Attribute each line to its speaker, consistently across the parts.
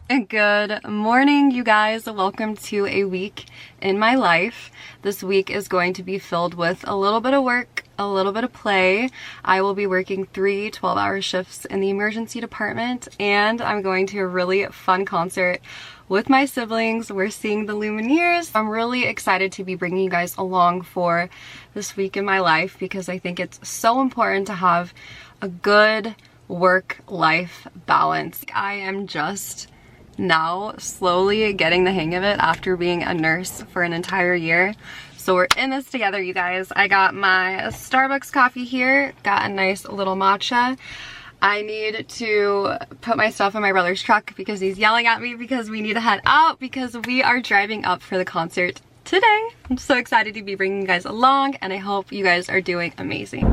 Speaker 1: Good morning, you guys. Welcome to a week in my life. This week is going to be filled with a little bit of work, a little bit of play. I will be working 3 12-hour shifts in the emergency department, and I'm going to a really fun concert with my siblings. We're seeing the Lumineers. I'm really excited to be bringing you guys along for this week in my life because I think it's so important to have a good work-life balance. I am just now slowly getting the hang of it after being a nurse for an entire year. So we're in this together, you guys. I got my Starbucks coffee here, got a nice little matcha. I need to put my stuff in my brother's truck because he's yelling at me because we need to head out because we are driving up for the concert today. I'm so excited to be bringing you guys along, and I hope you guys are doing amazing.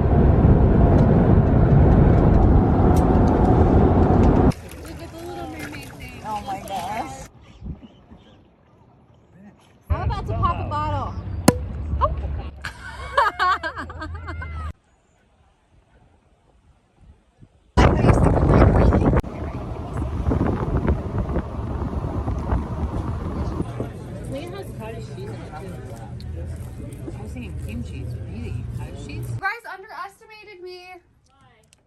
Speaker 2: I'm about to pop a bottle.
Speaker 1: Oh.
Speaker 2: Leah has cottage cheese in it too. I was thinking cream cheese. Maybe cottage cheese.
Speaker 1: You guys underestimated me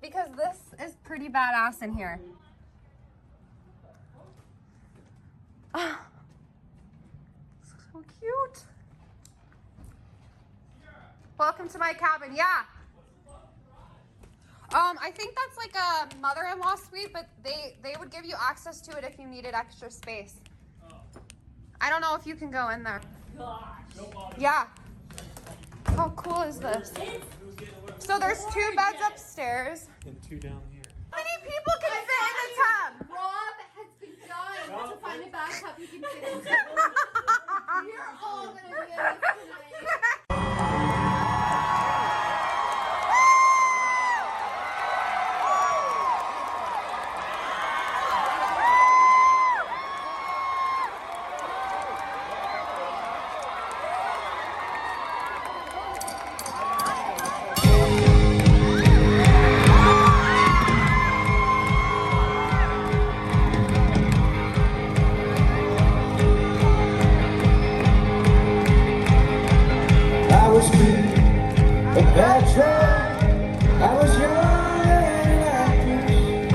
Speaker 1: because this is pretty badass in here. So cute. Welcome to my cabin. Yeah. I think that's like a mother-in-law suite, but they would give you access to it if you needed extra space. I don't know if you can go in there. Yeah. How cool is this? So there's 2 beds upstairs.
Speaker 3: And 2 down here.
Speaker 1: How many people can fit in the tub?
Speaker 2: Rob has been dying to find a bathtub he can fit into. You're all gonna be in this tonight.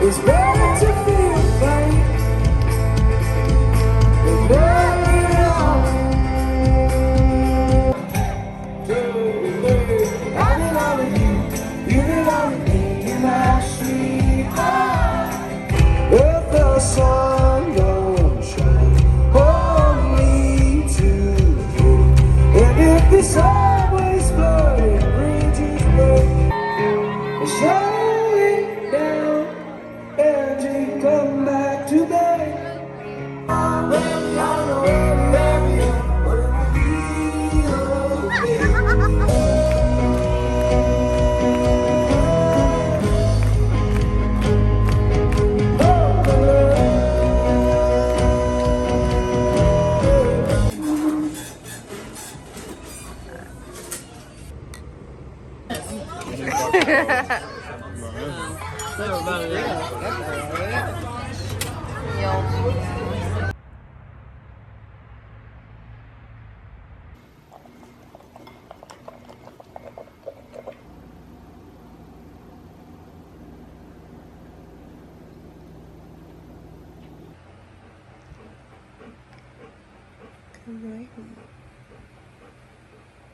Speaker 4: It's better to feel thanks than nothing else. I did all of you, you did all of me in my street. If the sun don't shine, hold me to you. And if the subway's blurry, bridge is blurry, slow it down. And you come back today.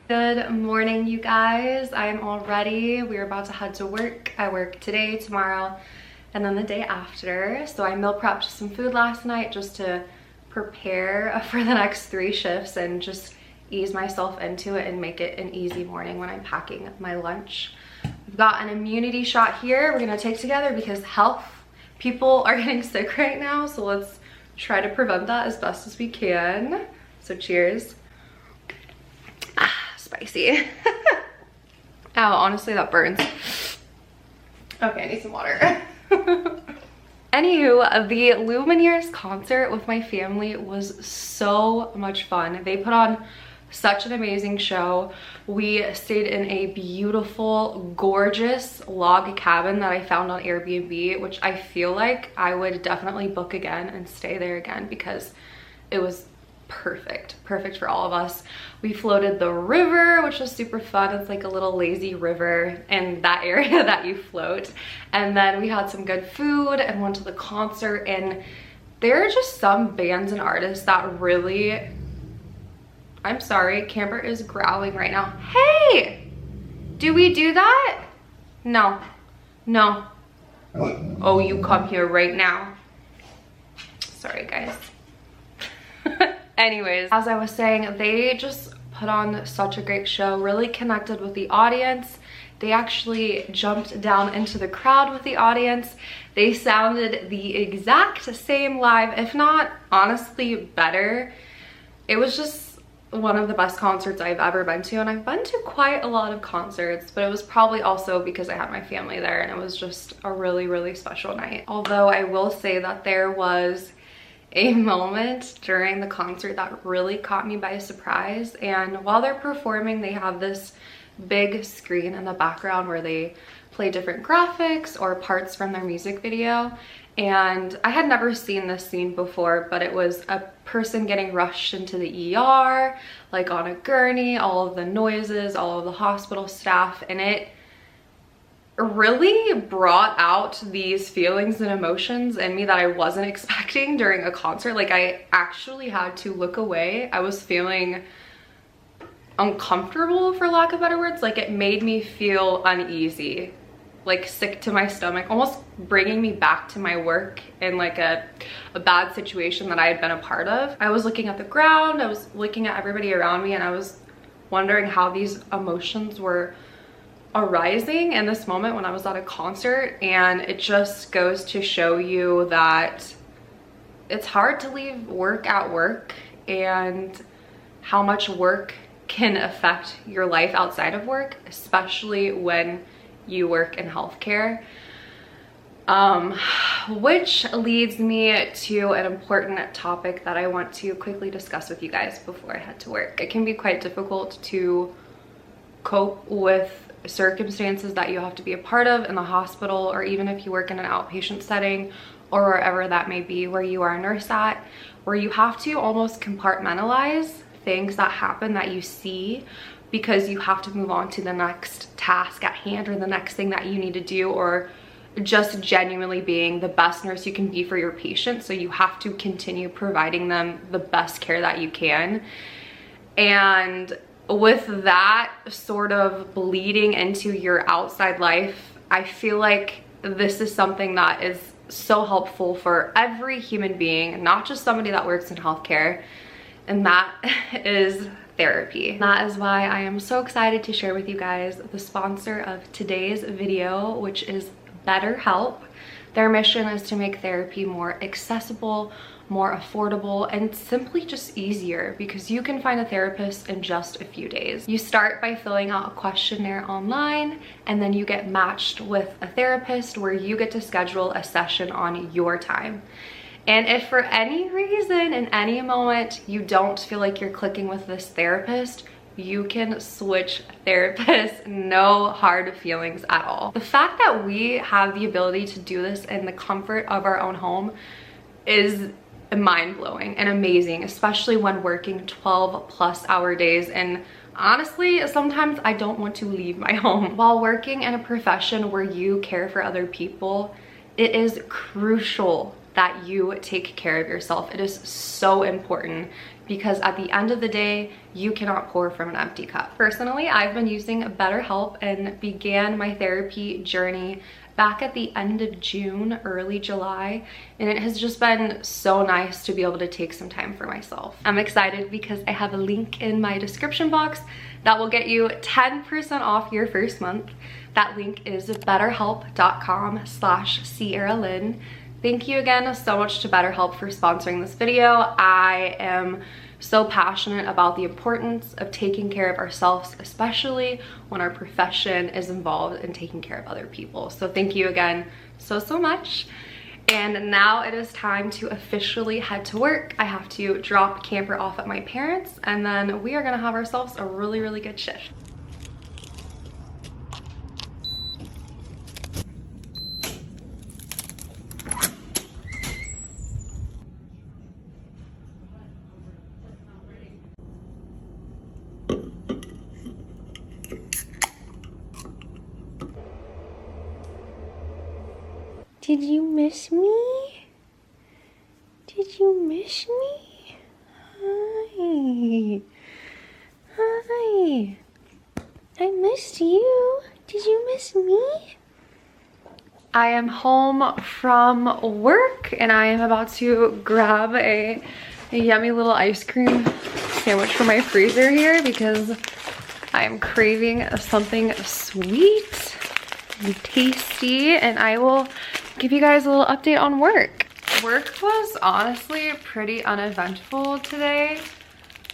Speaker 1: Good morning, you guys. I'm all ready. We're about to head to work. I work today, tomorrow, and then the day after. So I meal prepped some food last night just to prepare for the next 3 shifts and just ease myself into it and make it an easy morning when I'm packing my lunch. We've got an immunity shot here we're gonna take together because people are getting sick right now, so let's try to prevent that as best as we can. So cheers. Spicy. Ow, honestly that burns. Okay, I need some water. Anywho, the Lumineers concert with my family was so much fun. They put on Such an amazing show. We stayed in a beautiful, gorgeous log cabin that I found on Airbnb, which I feel like I would definitely book again and stay there again because it was perfect for all of us. We floated the river, which was super fun. It's like a little lazy river in that area that you float. And then we had some good food and went to the concert, and there are just some bands and artists that really, I'm sorry, Camper is growling right now. Hey, do we do that? No, no. Oh, you come here right now. Sorry, guys. Anyways, as I was saying, they just put on such a great show, really connected with the audience. They actually jumped down into the crowd with the audience. They sounded the exact same live, if not honestly better. It was just one of the best concerts I've ever been to, and I've been to quite a lot of concerts, but it was probably also because I had my family there, and it was just a really special night. Although I will say that there was a moment during the concert that really caught me by surprise, and while they're performing, they have this big screen in the background where they play different graphics or parts from their music video. And I had never seen this scene before, but it was a person getting rushed into the ER, like on a gurney, all of the noises, all of the hospital staff, and it really brought out these feelings and emotions in me that I wasn't expecting during a concert. Like, I actually had to look away. I was feeling uncomfortable, for lack of better words. Like, it made me feel uneasy, like sick to my stomach, almost bringing me back to my work in like a bad situation that I had been a part of. I was looking at the ground, I was looking at everybody around me, and I was wondering how these emotions were arising in this moment when I was at a concert. And it just goes to show you that it's hard to leave work at work, and how much work can affect your life outside of work, especially when you work in healthcare. Which leads me to an important topic that I want to quickly discuss with you guys before I head to work. It can be quite difficult to cope with circumstances that you have to be a part of in the hospital, or even if you work in an outpatient setting or wherever that may be where you are a nurse at, where you have to almost compartmentalize things that happen that you see, because you have to move on to the next task at hand or the next thing that you need to do, or just genuinely being the best nurse you can be for your patient. So you have to continue providing them the best care that you can. And with that sort of bleeding into your outside life, I feel like this is something that is so helpful for every human being, not just somebody that works in healthcare, and that is therapy. That is why I am so excited to share with you guys the sponsor of today's video, which is BetterHelp. Their mission is to make therapy more accessible, more affordable, and simply just easier, because you can find a therapist in just a few days. You start by filling out a questionnaire online, and then you get matched with a therapist where you get to schedule a session on your time. And if for any reason in any moment you don't feel like you're clicking with this therapist, you can switch therapists, no hard feelings at all. The fact that we have the ability to do this in the comfort of our own home is mind-blowing and amazing, especially when working 12+ hour days. And honestly, sometimes I don't want to leave my home. While working in a profession where you care for other people, it is crucial that you take care of yourself. It is so important, because at the end of the day, you cannot pour from an empty cup. Personally, I've been using BetterHelp and began my therapy journey back at the end of June, early July, and it has just been so nice to be able to take some time for myself. I'm excited because I have a link in my description box that will get you 10% off your first month. That link is betterhelp.com/sierrralyn. Thank you again so much to BetterHelp for sponsoring this video. I am so passionate about the importance of taking care of ourselves, especially when our profession is involved in taking care of other people. So thank you again so much. And now it is time to officially head to work. I have to drop Camper off at my parents', and then we are gonna have ourselves a really, really good shift. Did you miss me? Did you miss me? Hi. Hi. I missed you. Did you miss me? I am home from work and I am about to grab a yummy little ice cream sandwich from my freezer here because I am craving something sweet and tasty, and I will give you guys a little update on work. Work was honestly pretty uneventful today.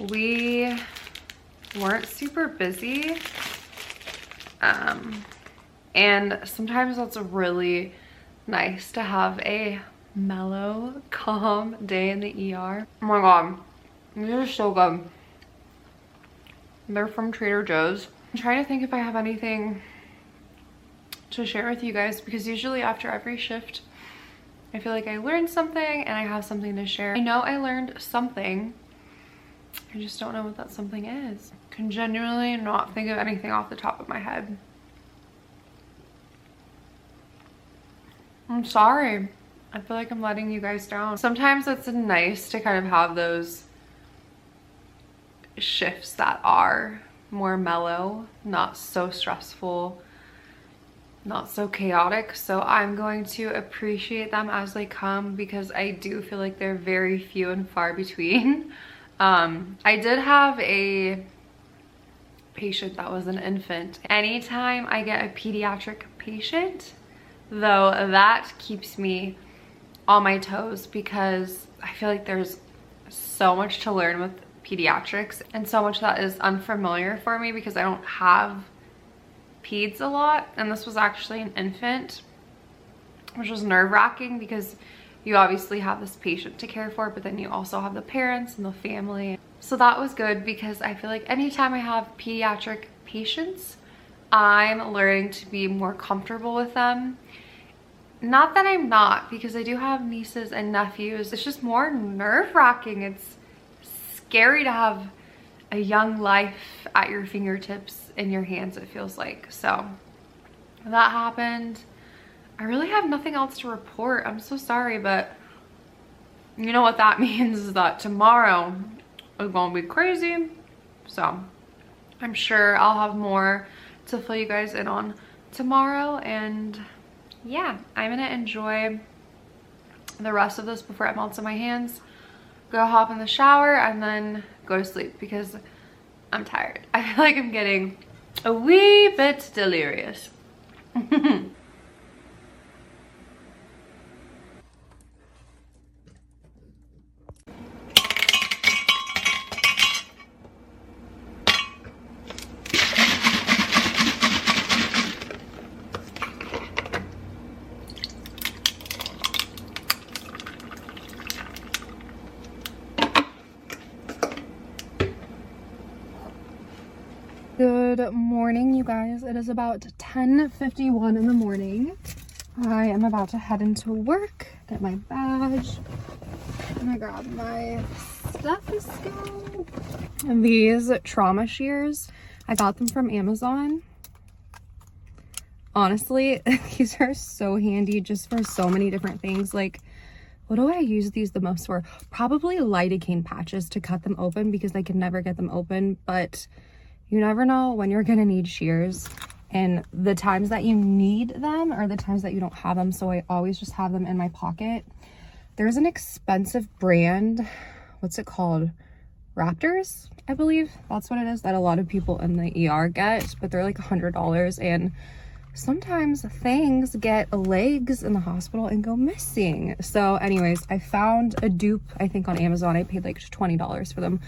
Speaker 1: We weren't super busy. And sometimes that's really nice to have a mellow, calm day in the ER. Oh my god, these are so good. They're from Trader Joe's. I'm trying to think if I have anything to share with you guys, because usually after every shift I feel like I learned something and I have something to share. I know I learned something, I just don't know what that something is. I can genuinely not think of anything off the top of my head. I'm sorry. I feel like I'm letting you guys down. Sometimes it's nice to kind of have those shifts that are more mellow, not so stressful, not so chaotic. So I'm going to appreciate them as they come, because I do feel like they're very few and far between. I did have a patient that was an infant. Anytime I get a pediatric patient, though, that keeps me on my toes, because I feel like there's so much to learn with pediatrics and so much that is unfamiliar for me because I don't have peds a lot. And this was actually an infant, which was nerve-wracking because you obviously have this patient to care for, but then you also have the parents and the family. So that was good, because I feel like anytime I have pediatric patients, I'm learning to be more comfortable with them. Not that I'm not, because I do have nieces and nephews. It's just more nerve-wracking. It's scary to have a young life at your fingertips, in your hands, it feels like. So that happened. I really have nothing else to report. I'm so sorry, but you know what that means is that tomorrow is gonna be crazy. So I'm sure I'll have more to fill you guys in on tomorrow. And yeah, I'm gonna enjoy the rest of this before it melts in my hands, go hop in the shower, and then go to sleep because I'm tired. I feel like I'm getting a wee bit delirious. Good morning, you guys. It is about 10:51 in the morning. I am about to head into work, get my badge. I'm gonna grab my stethoscope. And these trauma shears, I got them from Amazon. Honestly, these are so handy just for so many different things. Like, what do I use these the most for? Probably lidocaine patches to cut them open, because I can never get them open, but you never know when you're gonna need shears, and the times that you need them are the times that you don't have them. So I always just have them in my pocket. There's an expensive brand, what's it called? Raptors, I believe. That's what it is, that a lot of people in the ER get, but they're like $100. And sometimes things get legs in the hospital and go missing. So anyways, I found a dupe, I think on Amazon. I paid like $20 for them.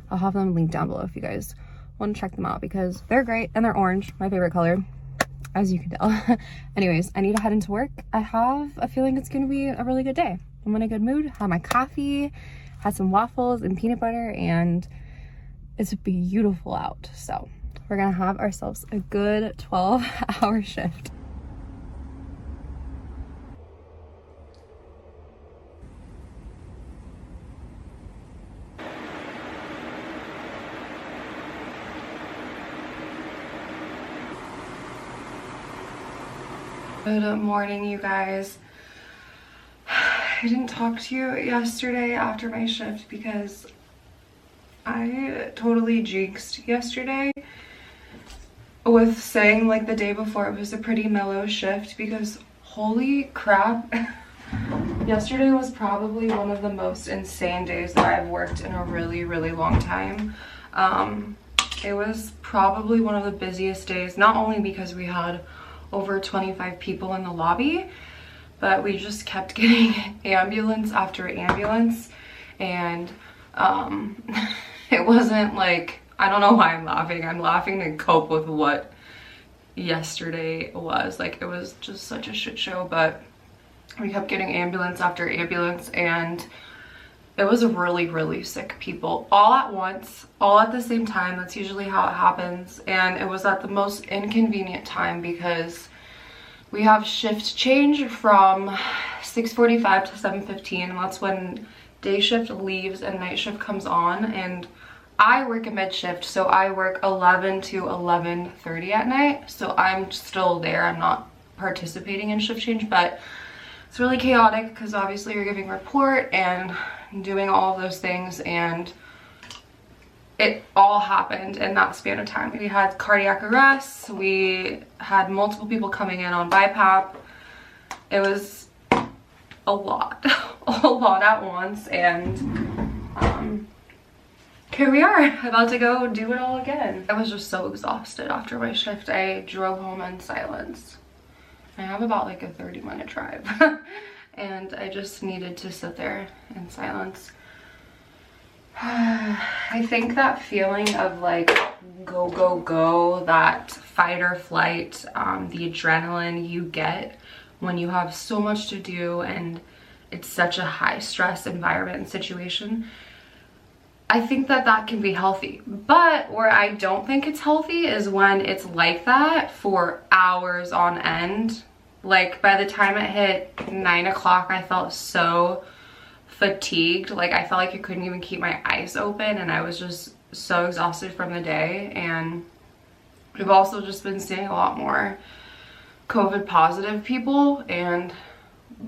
Speaker 1: I'll have them linked down below if you guys want to check them out, because they're great and they're orange, my favorite color. as you can tell. Anyways, I need to head into work. I have a feeling it's gonna be a really good day. I'm in a good mood, had my coffee, had some waffles and peanut butter, and it's beautiful out. So we're gonna have ourselves a good 12-hour shift. Good morning, you guys. I didn't talk to you yesterday after my shift because I totally jinxed yesterday with saying like the day before it was a pretty mellow shift, because holy crap, yesterday was probably one of the most insane days that I've worked in a really long time. It was probably one of the busiest days, not only because we had over 25 people in the lobby, but we just kept getting ambulance after ambulance, and it wasn't like, I don't know why I'm laughing to cope with what yesterday was. Like, it was just such a shit show, but we kept getting ambulance after ambulance, and it was really sick people all at once, all at the same time. That's usually how it happens, and it was at the most inconvenient time because we have shift change from 6:45 to 7:15, and that's when day shift leaves and night shift comes on. And I work a mid shift, so I work 11 to 11:30 at night, so I'm still there. I'm not participating in shift change, but it's really chaotic because obviously you're giving report and doing all of those things, and it all happened in that span of time. We had cardiac arrests, we had multiple people coming in on BiPAP. It was a lot, a lot at once, and here we are, about to go do it all again. I was just so exhausted after my shift. I drove home in silence. I have about like a 30-minute drive and I just needed to sit there in silence. I think that feeling of like go, that fight or flight, the adrenaline you get when you have so much to do and it's such a high stress environment and situation, I think that that can be healthy. But where I don't think it's healthy is when it's like that for hours on end. Like, by the time it hit 9 o'clock, I felt so fatigued. Like, I felt like I couldn't even keep my eyes open, and I was just so exhausted from the day. And we've also just been seeing a lot more COVID positive people, and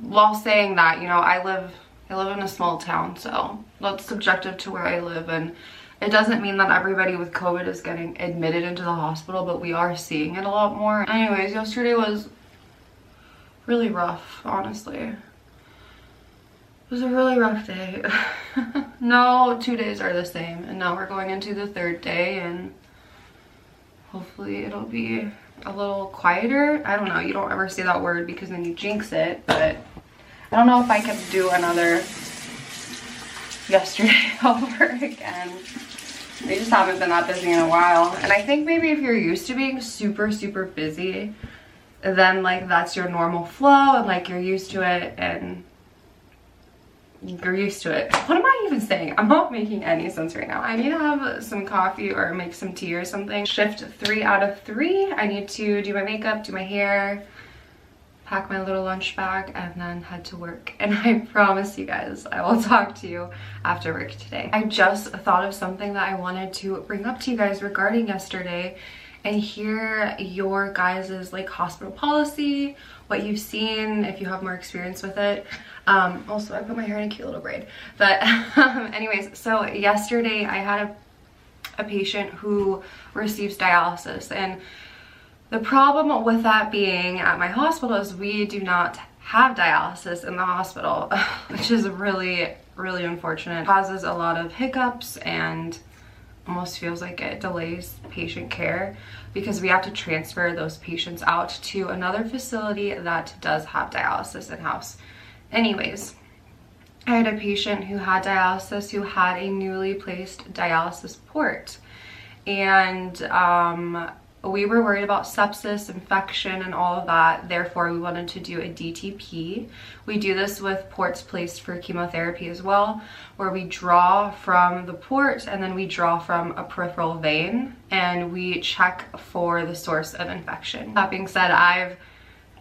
Speaker 1: while saying that, you know, I live in a small town, so that's subjective to where I live, and it doesn't mean that everybody with COVID is getting admitted into the hospital, but we are seeing it a lot more. Anyways, yesterday was really rough, honestly. It was a really rough day. No 2 days are the same, and now we're going into the third day, and hopefully it'll be a little quieter. I don't know, you don't ever say that word because then you jinx it, but I don't know if I could do another yesterday over again. We just haven't been that busy in a while, and I think maybe if you're used to being super busy, then like that's your normal flow, and like you're used to it, and you're used to it. What am I even saying? I'm not making any sense right now. I need to have some coffee or make some tea or something. Shift 3 out of 3. I need to do my makeup, do my hair, pack my little lunch bag, and then head to work. And I promise you guys, I will talk to you after work today. I just thought of something that I wanted to bring up to you guys regarding yesterday, and hear your guys's like hospital policy, what you've seen, if you have more experience with it. Also, I put my hair in a cute little braid. But anyways, so yesterday I had a patient who receives dialysis, and the problem with that being at my hospital is we do not have dialysis in the hospital, which is really unfortunate. It causes a lot of hiccups and almost feels like it delays patient care because we have to transfer those patients out to another facility that does have dialysis in-house. Anyways, I had a patient who had dialysis who had a newly placed dialysis port, and we were worried about sepsis, infection, and all of that. Therefore, we wanted to do a DTP. We do this with ports placed for chemotherapy as well, where we draw from the port and then we draw from a peripheral vein and we check for the source of infection. That being said, I've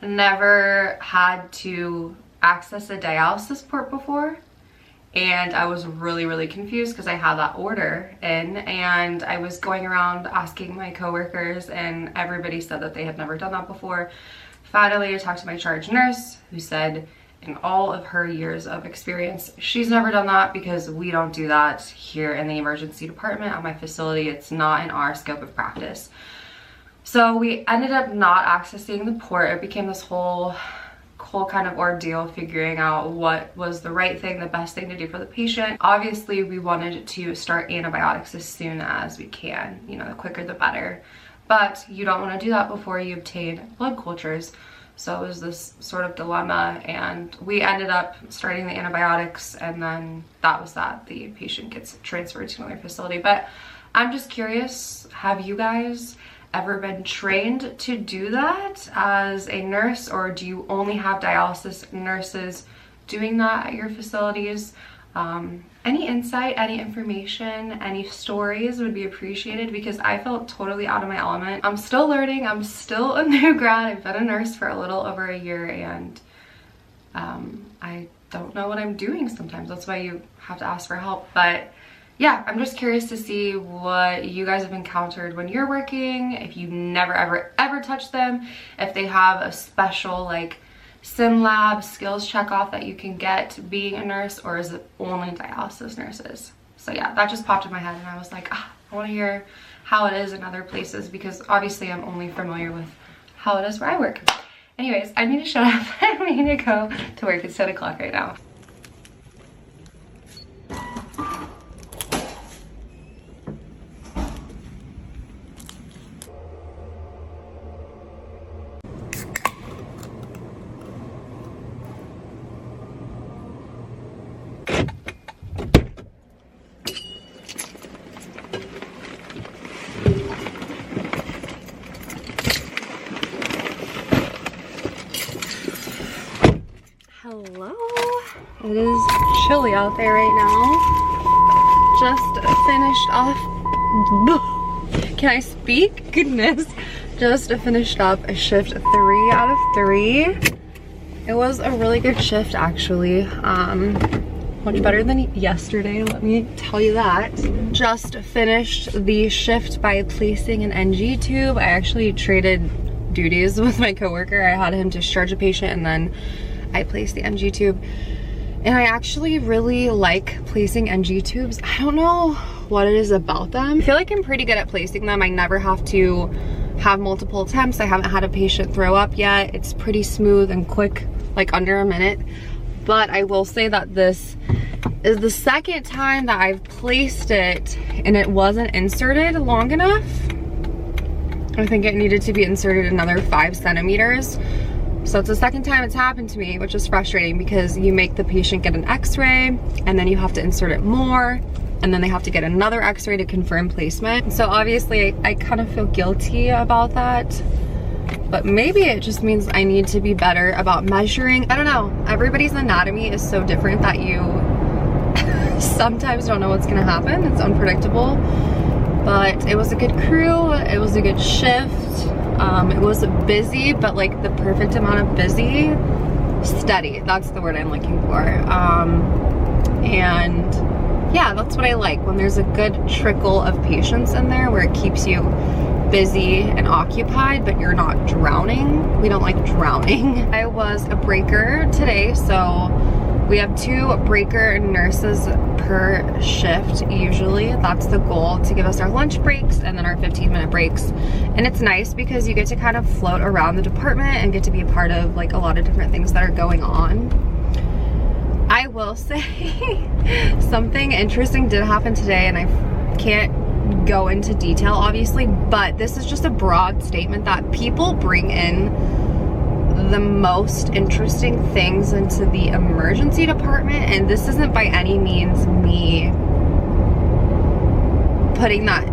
Speaker 1: never had to access a dialysis port before, and I was really confused because I had that order in, and I was going around asking my coworkers and everybody said that they had never done that before. Finally, I talked to my charge nurse, who said in all of her years of experience, she's never done that because we don't do that here in the emergency department at my facility. It's not in our scope of practice. So we ended up not accessing the port. It became this whole kind of ordeal figuring out what was the right thing, the best thing to do for the patient. Obviously, we wanted to start antibiotics as soon as we can. You know, the quicker the better. But you don't want to do that before you obtain blood cultures. So it was this sort of dilemma, and we ended up starting the antibiotics, and then that was that. The patient gets transferred to another facility. But I'm just curious, have you guys ever been trained to do that as a nurse, or do you only have dialysis nurses doing that at your facilities? Any insight, any information, any stories would be appreciated, because I felt totally out of my element. I'm still learning. I'm still a new grad. I've been a nurse for a little over a year, and I don't know what I'm doing sometimes. That's why you have to ask for help. But yeah, I'm just curious to see what you guys have encountered when you're working, if you never ever touch them, if they have a special like sim lab skills checkoff that you can get being a nurse, or is it only dialysis nurses? So yeah, that just popped in my head, and I was like, I want to hear how it is in other places, because obviously I'm only familiar with how it is where I work. Anyways, I need to shut up. I need to go to work. It's 10 o'clock right now. Hello. It is chilly out there right now. Just finished off. Can I speak? Goodness. Just finished up a shift 3 out of 3. It was a really good shift, actually. Much better than yesterday, let me tell you that. Just finished the shift by placing an NG tube. I actually traded duties with my coworker. I had him discharge a patient, and then I placed the NG tube, and I actually really like placing NG tubes. I don't know what it is about them. I feel like I'm pretty good at placing them. I never have to have multiple attempts. I haven't had a patient throw up yet. It's pretty smooth and quick, like under a minute. But I will say that this is the second time that I've placed it and it wasn't inserted long enough. I think it needed to be inserted another 5 centimeters. So it's the second time it's happened to me, which is frustrating, because you make the patient get an x-ray and then you have to insert it more, and then they have to get another x-ray to confirm placement. So obviously I kind of feel guilty about that, but maybe it just means I need to be better about measuring. I don't know, everybody's anatomy is so different that you sometimes don't know what's gonna happen. It's unpredictable, but it was a good crew, it was a good shift. It was busy, but like the perfect amount of busy. Steady, that's the word I'm looking for. And yeah, that's what I like, when there's a good trickle of patients in there where it keeps you busy and occupied, but you're not drowning. We don't like drowning. I was a breaker today, so we have 2 breaker nurses per shift usually. That's the goal, to give us our lunch breaks and then our 15-minute breaks. And it's nice because you get to kind of float around the department and get to be a part of like a lot of different things that are going on. I will say something interesting did happen today, and I can't go into detail obviously, but this is just a broad statement that people bring in the most interesting things into the emergency department, and this isn't by any means me putting that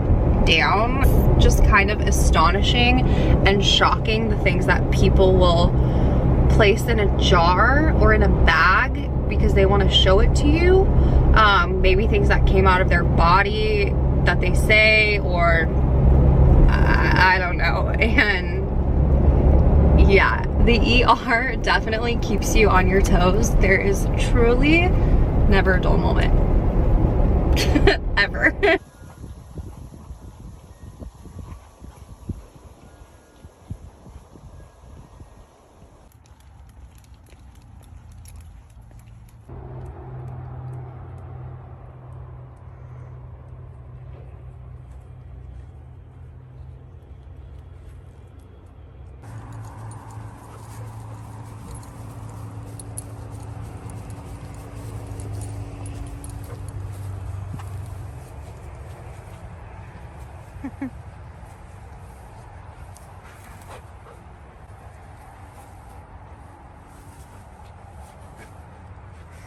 Speaker 1: down. Just kind of astonishing and shocking, the things that people will place in a jar or in a bag because they want to show it to you. Maybe things that came out of their body that they say, or I don't know. And yeah, the ER definitely keeps you on your toes. There is truly never a dull moment. Ever.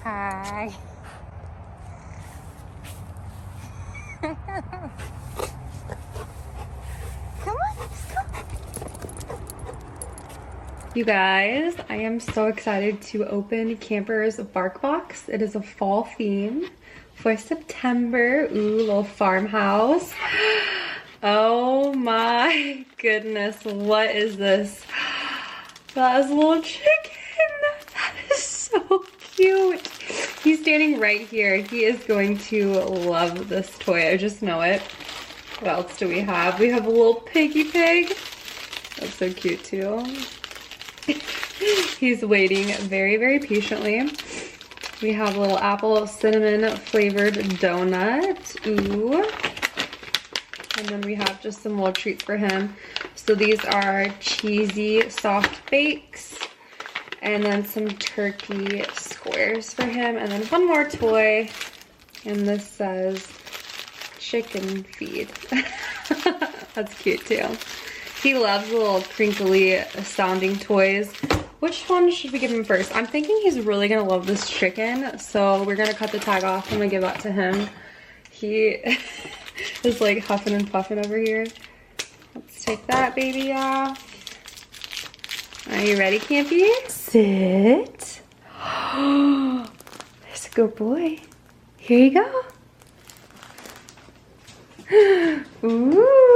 Speaker 1: Hi. Come on, let's go. You guys, I am so excited to open Camper's Bark Box. It is a fall theme for September. Ooh, little farmhouse. Oh my goodness, what is this? That is a little chicken. That is so cute. He's standing right here. He is going to love this toy. I just know it. What else do we have? We have a little piggy pig. That's so cute too. He's waiting very, very patiently. We have a little apple cinnamon flavored donut. Ooh. And then we have just some little treats for him. So these are cheesy soft bakes, and then some turkey squares for him, and then one more toy, and this says chicken feed. That's cute too. He loves the little crinkly sounding toys. Which one should we give him first? I'm thinking he's really gonna love this chicken, so we're gonna cut the tag off. I'm gonna give that to him. He is like huffing and puffing over here. Let's take that baby off. Are you ready, Campy? Sit. There's a good boy. Here you go. Ooh.